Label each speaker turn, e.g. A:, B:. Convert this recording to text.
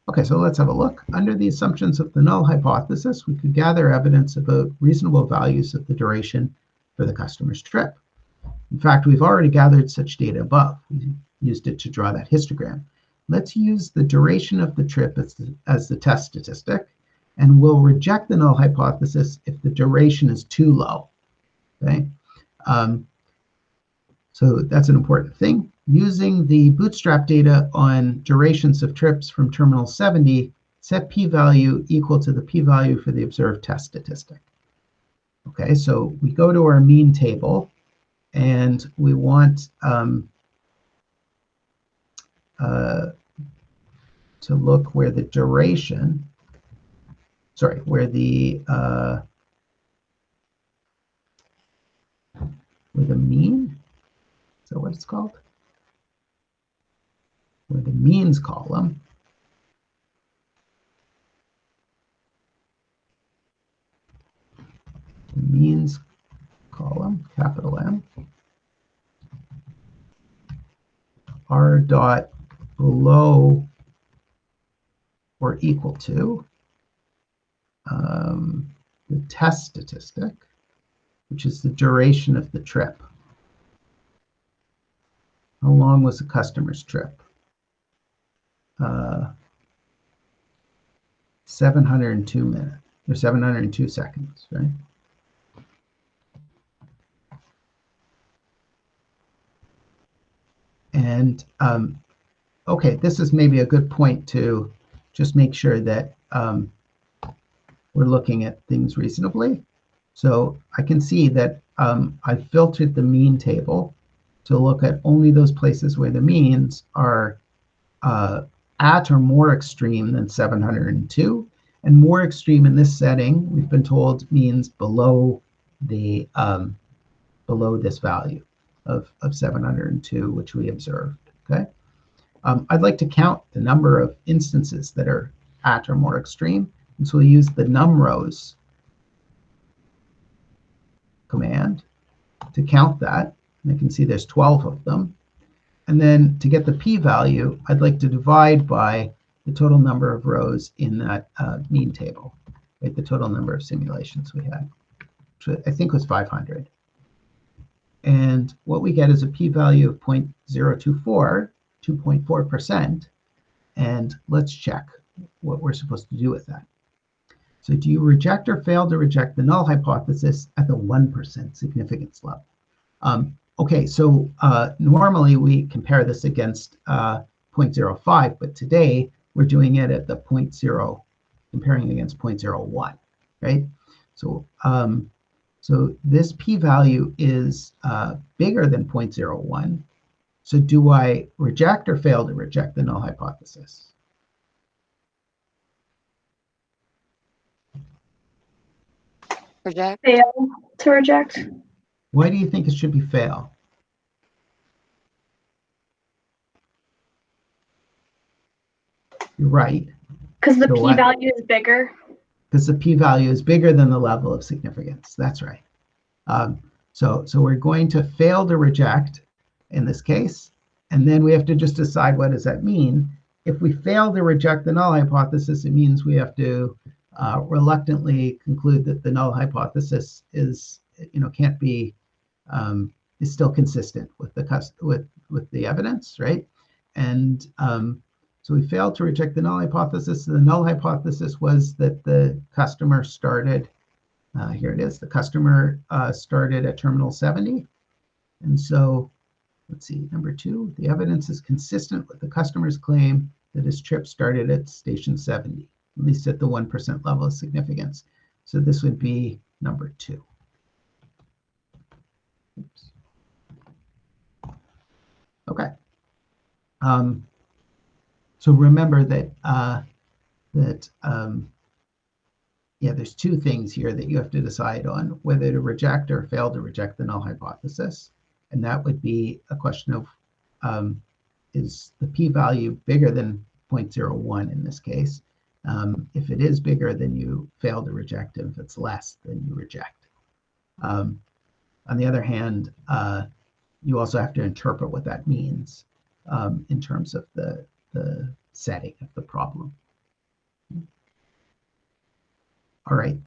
A: Okay, so let's have a look. Under the assumptions of the null hypothesis, we could gather evidence about reasonable values of the duration for the customer's trip. In fact, we've already gathered such data above. We used it to draw that histogram. Let's use the duration of the trip as the test statistic, and we'll reject the null hypothesis if the duration is too low. Okay, so that's an important thing. Using the bootstrap data on durations of trips from terminal 70, set p-value equal to the p-value for the observed test statistic. Okay, so we go to our mean table, and we want to look where the duration, where the mean, is that what it's called? Where the means column capital M, r dot below or equal to the test statistic, which is the duration of the trip. How long was the customer's trip? 702 minutes, or 702 seconds, right? And okay, this is maybe a good point to just make sure that we're looking at things reasonably. So I can see that I've filtered the mean table to look at only those places where the means are at or more extreme than 702. And more extreme in this setting, we've been told, means below the below this value of 702, which we observed. Okay. I'd like to count the number of instances that are at or more extreme. And so we use the numRows command to count that. And I can see there's 12 of them. And then to get the p-value, I'd like to divide by the total number of rows in that mean table, right? The total number of simulations we had, which I think was 500. And what we get is a p-value of 0.024, 2.4%. And let's check what we're supposed to do with that. So do you reject or fail to reject the null hypothesis at the 1% significance level? Okay, so normally we compare this against 0.05, but today we're doing it at the 0.0, comparing against 0.01, right? So, so this p-value is bigger than 0.01. So do I reject or fail to reject the null hypothesis?
B: Reject.
C: Fail to reject.
A: Why do you think it should be fail? You're right.
C: Because the
A: So
C: p-value is bigger.
A: Because the p-value is bigger than the level of significance. That's right. So we're going to fail to reject in this case, and then we have to just decide what does that mean. If we fail to reject the null hypothesis, it means we have to reluctantly conclude that the null hypothesis is, can't be, is still consistent with the evidence, right? And so we failed to reject the null hypothesis. The null hypothesis was that the customer started, here it is, the customer started at terminal 70. And so let's see, number 2, the evidence is consistent with the customer's claim that his trip started at station 70, at least at the 1% level of significance. So this would be number 2. Oops. Okay. So remember that there's 2 things here that you have to decide on, whether to reject or fail to reject the null hypothesis. And that would be a question of, is the p-value bigger than 0.01 in this case? If it is bigger, then you fail to reject. If it's less, then you reject. On the other hand, you also have to interpret what that means in terms of the setting of the problem. All right.